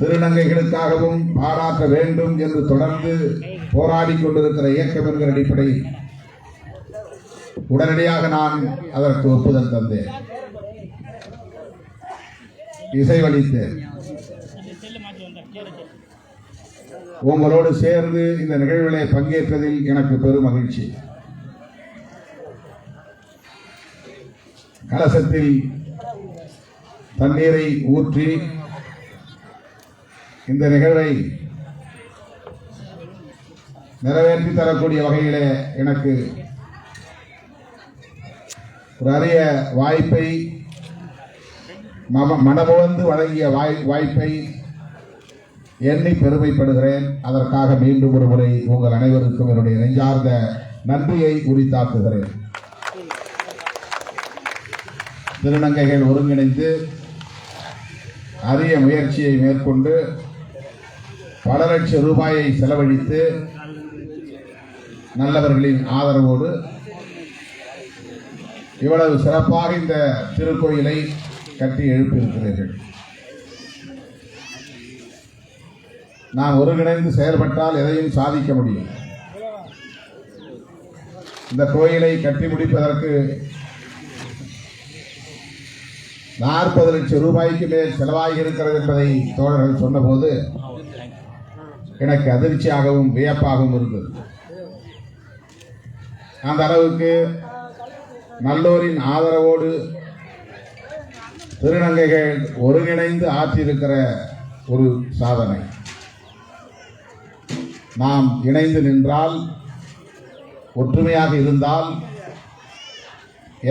திருநங்கைகளுக்காகவும் பாராட்ட வேண்டும் என்று தொடர்ந்து போராடி கொண்டிருக்கிற இயக்கம் என்கிற அடிப்படையில் உடனடியாக நான் அதற்கு ஒப்புதல் தந்தேன், இசைவளித்தேன். உங்களோடு சேர்ந்து இந்த நிகழ்விலே பங்கேற்றதில் எனக்கு பெரும் மகிழ்ச்சி. கலசத்தில் தண்ணீரை ஊற்றி இந்த நிகழ்வை நிறைவேற்றி தரக்கூடிய வகையிலே எனக்கு ஒரு அரிய வாய்ப்பை, மனமுவந்து வழங்கிய வாய்ப்பை எண்ணி பெருமைப்படுகிறேன். அதற்காக மீண்டும் ஒரு முறை உங்கள் அனைவருக்கும் என்னுடைய நெஞ்சார்ந்த நன்றியை உரித்தாக்குகிறேன். திருநங்கைகள் ஒருங்கிணைந்து அரிய முயற்சியை மேற்கொண்டு பல லட்சம் ரூபாயை செலவழித்து நல்லவர்களின் ஆதரவோடு இவ்வளவு சிறப்பாக இந்த திருக்கோயிலை கட்டி எழுப்பியிருக்கிறீர்கள். நாம் ஒருங்கிணைந்து செயல்பட்டால் எதையும் சாதிக்க முடியும். இந்த கோயிலை கட்டி முடிப்பதற்கு 40 லட்சம் ரூபாய்க்கு மேல் செலவாகி இருக்கிறது என்பதை தோழர்கள் சொன்னபோது எனக்கு அதிர்ச்சியாகவும் வியப்பாகவும் இருந்தது. அந்த அளவுக்கு நல்லோரின் ஆதரவோடு திருநங்கைகள் ஒருங்கிணைந்து ஆற்றியிருக்கிற ஒரு சாதனை. நாம் இணைந்து நின்றால், ஒற்றுமையாக இருந்தால்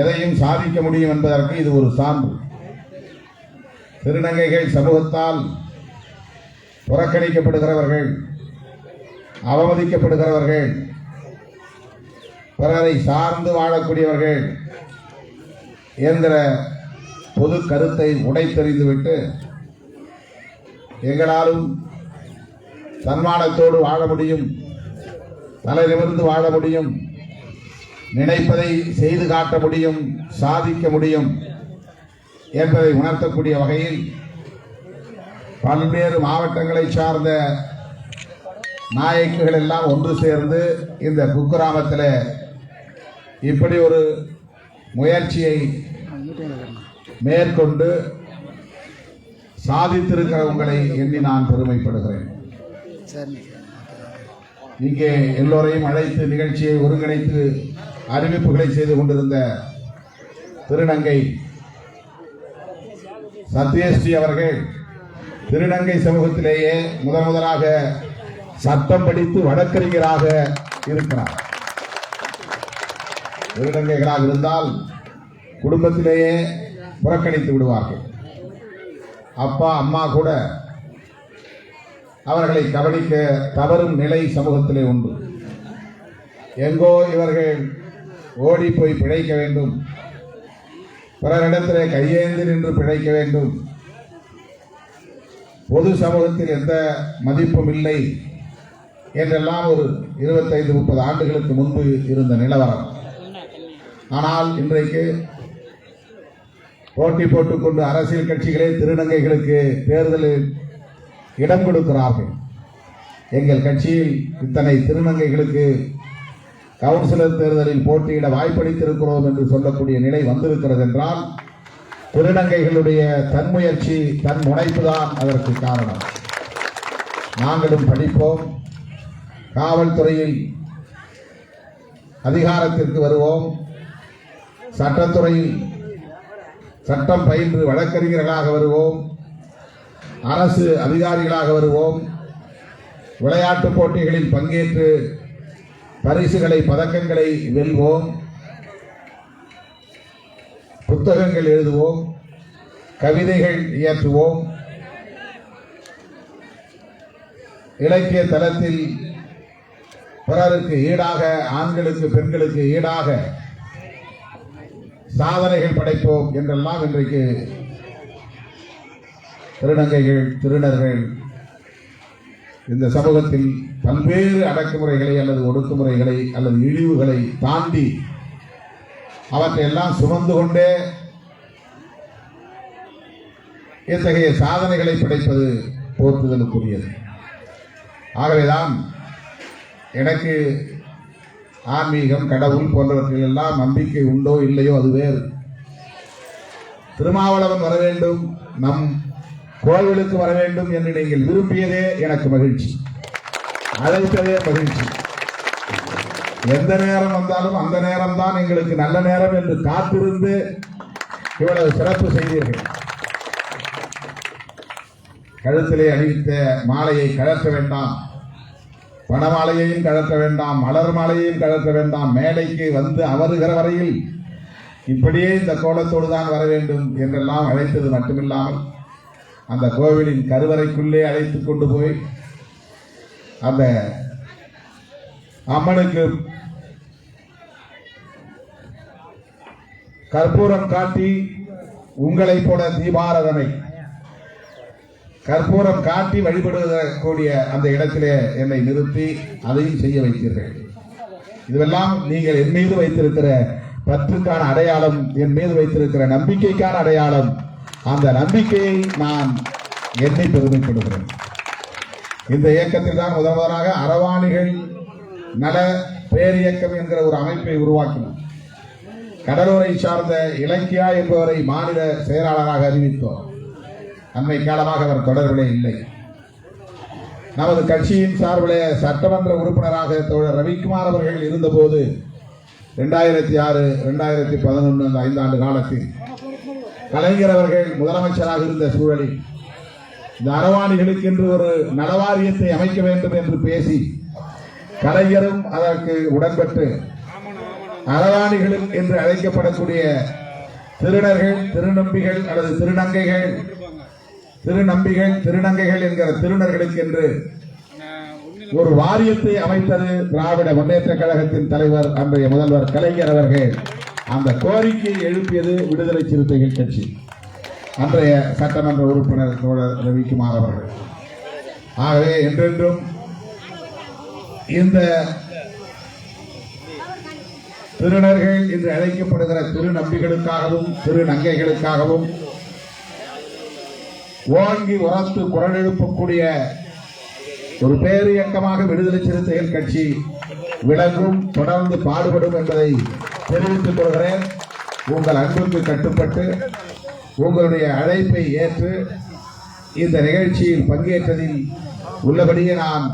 எதையும் சாதிக்க முடியும் என்பதற்கு இது ஒரு சான்று. திருநங்கைகள் சமூகத்தால் புறக்கணிக்கப்படுகிறவர்கள், அவமதிக்கப்படுகிறவர்கள், பிறரை சார்ந்து வாழக்கூடியவர்கள் என்கிற பொது கருத்தை உடைத்தெறிந்துவிட்டு எங்களாலும் தன்மானத்தோடு வாழ முடியும், தலை நிமிர்ந்து வாழ முடியும், நினைப்பதை செய்து காட்ட முடியும், சாதிக்க முடியும் என்பதை உணர்த்தக்கூடிய வகையில் பல்வேறு மாவட்டங்களை சார்ந்த நாயக்குகள் எல்லாம் ஒன்று சேர்ந்து இந்த குக்கிராமத்தில் இப்படி ஒரு முயற்சியை மேற்கொண்டு சாதித்திருக்கிற உங்களை எண்ணி நான் பெருமைப்படுகிறேன். இங்கே எல்லோரையும் அழைத்து நிகழ்ச்சியை ஒருங்கிணைத்து அறிவிப்புகளை செய்து கொண்டிருந்த திருநங்கை சத்யஸ்ரீ அவர்கள் திருநங்கை சமூகத்திலேயே முதலாக சட்டம் படித்து வழக்கறிஞராக இருக்கிறார். திருநங்கைகளாக இருந்தால் குடும்பத்திலேயே புறக்கணித்து விடுவார்கள். அப்பா அம்மா கூட அவர்களை கவனிக்க தவறும் நிலை சமூகத்திலே உண்டு. எங்கோ இவர்கள் ஓடி போய் பிழைக்க வேண்டும், பிறரிடத்திலே கையேந்தி நின்று பிழைக்க வேண்டும், பொது சமூகத்தில் எந்த மதிப்பும் இல்லை என்றெல்லாம் ஒரு 25-30 ஆண்டுகளுக்கு முன்பு இருந்த நிலவரம். ஆனால் இன்றைக்கு போட்டி போட்டுக்கொண்டு அரசியல் கட்சிகளே திருநங்கைகளுக்கு தேர்தலில் இடம் கொடுக்கிறார்கள். எங்கள் கட்சியில் இத்தனை திருநங்கைகளுக்கு கவுன்சிலர் தேர்தலில் போட்டியிட வாய்ப்பளித்திருக்கிறோம் என்று சொல்லக்கூடிய நிலை வந்திருக்கிறது என்றால் திருநங்கைகளுடைய தன்முயற்சி, தன் முனைப்புதான் அதற்கு காரணம். நாங்களும் படிப்போம், காவல்துறையில் அதிகாரத்திற்கு வருவோம், சட்டத்துறையில் சட்டம் பயின்று வழக்கறிஞர்களாக வருவோம், அரசு அதிகாரிகளாக வருவோம், விளையாட்டு போட்டிகளில் பங்கேற்று பரிசுகளை, பதக்கங்களை வெல்வோம், புத்தகங்கள் எழுதுவோம், கவிதைகள் இயற்றுவோம், இலக்கிய தளத்தில் பிறருக்கு ஈடாக, ஆண்களுக்கு பெண்களுக்கு ஈடாக சாதனைகள் படைப்போம் என்றெல்லாம் இன்றைக்கு திருநங்கைகள், திருநர்கள் இந்த சமூகத்தில் பல்வேறு அடக்குமுறைகளை அல்லது ஒடுக்குமுறைகளை அல்லது இழிவுகளை தாண்டி அவற்றையெல்லாம் சுமந்து கொண்டே இத்தகைய சாதனைகளை படைப்பது போற்றுதலுக்குரியது. ஆகவேதான் எனக்கு ஆன்மீகம், கடவுள் போன்றவற்றில் எல்லாம் நம்பிக்கை உண்டோ இல்லையோ அது வேறு. திருமாவளவன் வர வேண்டும், நம் கோவிலுக்கு வர வேண்டும் என்று நீங்கள் விரும்பியதே எனக்கு மகிழ்ச்சி, அழைத்ததே மகிழ்ச்சி. எந்த நேரம் வந்தாலும் அந்த நேரம் தான் எங்களுக்கு நல்ல நேரம் என்று காத்திருந்து இவ்வளவு சிறப்பு செய்தீர்கள். கழுத்திலே அணிவித்த மாலையை கழற்ற வேண்டாம், பணமாலையையும் கழற்ற வேண்டாம், மலர் மாலையையும் கழற்ற வேண்டாம், மேடைக்கு வந்து அமருகிற வரையில் இப்படியே இந்த கோலத்தோடு தான் வர வேண்டும் என்றெல்லாம் அழைத்தது மட்டுமில்லாமல் அந்த கோவிலின் கருவறைக்குள்ளே அழைத்து கொண்டு போய் அந்த அம்மனுக்கு கற்பூரம் காட்டி உங்களை போல தீபாராதனை கற்பூரம் காட்டி வழிபடுவதற்கூடிய அந்த இடத்திலே என்னை நிறுத்தி அதையும் செய்ய வைத்தீர்கள். இதுவெல்லாம் நீங்கள் என் மீது வைத்திருக்கிற பற்றுக்கான அடையாளம், என் மீது வைத்திருக்கிற நம்பிக்கைக்கான அடையாளம். அந்த நம்பிக்கையை நான் எண்ணி பெருமைப்படுகிறேன். இந்த இயக்கத்தில் தான் முதலாக அரவாணிகள் நல பேரியக்கம் என்கிற ஒரு அமைப்பை உருவாக்கினோம். கடலூரை சார்ந்த இலக்கியா என்பவரை மாநில செயலாளராக அறிவித்தோம். அண்மை காலமாக அவர் தொடர்பிலே இல்லை. நமது கட்சியின் சார்பிலே சட்டமன்ற உறுப்பினராக தோழர் ரவிக்குமார் அவர்கள் இருந்தபோது 2006, 2011 அந்த 5 ஆண்டு காலத்தில் கலைஞர் அவர்கள் முதலமைச்சராக இருந்த சூழலில் இந்த அரவாணிகளுக்கு என்று ஒரு நலவாரியத்தை அமைக்க வேண்டும் என்று பேசி கலைஞரும் அதற்கு உடன்பட்டு அரவாணிகள் என்று அழைக்கப்படக்கூடிய திருநர்கள், திருநம்பிகள் அல்லது திருநங்கைகள், திருநம்பிகள், திருநங்கைகள் என்கிற திருநர்களுக்கு என்று ஒரு வாரியத்தை அமைத்தது திராவிட முன்னேற்ற கழகத்தின் தலைவர் அன்றைய முதல்வர் கலைஞர் அவர்கள். அந்த கோரிக்கையை எழுப்பியது விடுதலை சிறுத்தைகள் கட்சி, அன்றைய சட்டமன்ற உறுப்பினர் தோழர் ரவிக்குமார் அவர்கள். ஆகவே என்றென்றும் இந்த திருநர்கள் என்று அழைக்கப்படுகிற திருநம்பிகளுக்காகவும் திருநங்கைகளுக்காகவும் ஓங்கி உரத்து குரல் எழுப்பக்கூடிய ஒரு பேரியக்கமாக விடுதலை சிறுத்தைகள் கட்சி விளங்கும், தொடர்ந்து பாடுபடும் என்பதை தெரிவித்துக் கொள்கிறேன். உங்கள் அன்புக்கு கட்டுப்பட்டு உங்களுடைய அழைப்பை ஏற்று இந்த நிகழ்ச்சியில் பங்கேற்றதில் உள்ளபடியே நான்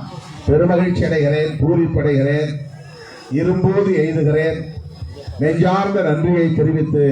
பெருமகிழ்ச்சி அடைகிறேன், பூரிப்படைகிறேன், இரும்போது எய்துகிறேன். நெஞ்சார்ந்த நன்றியை தெரிவித்து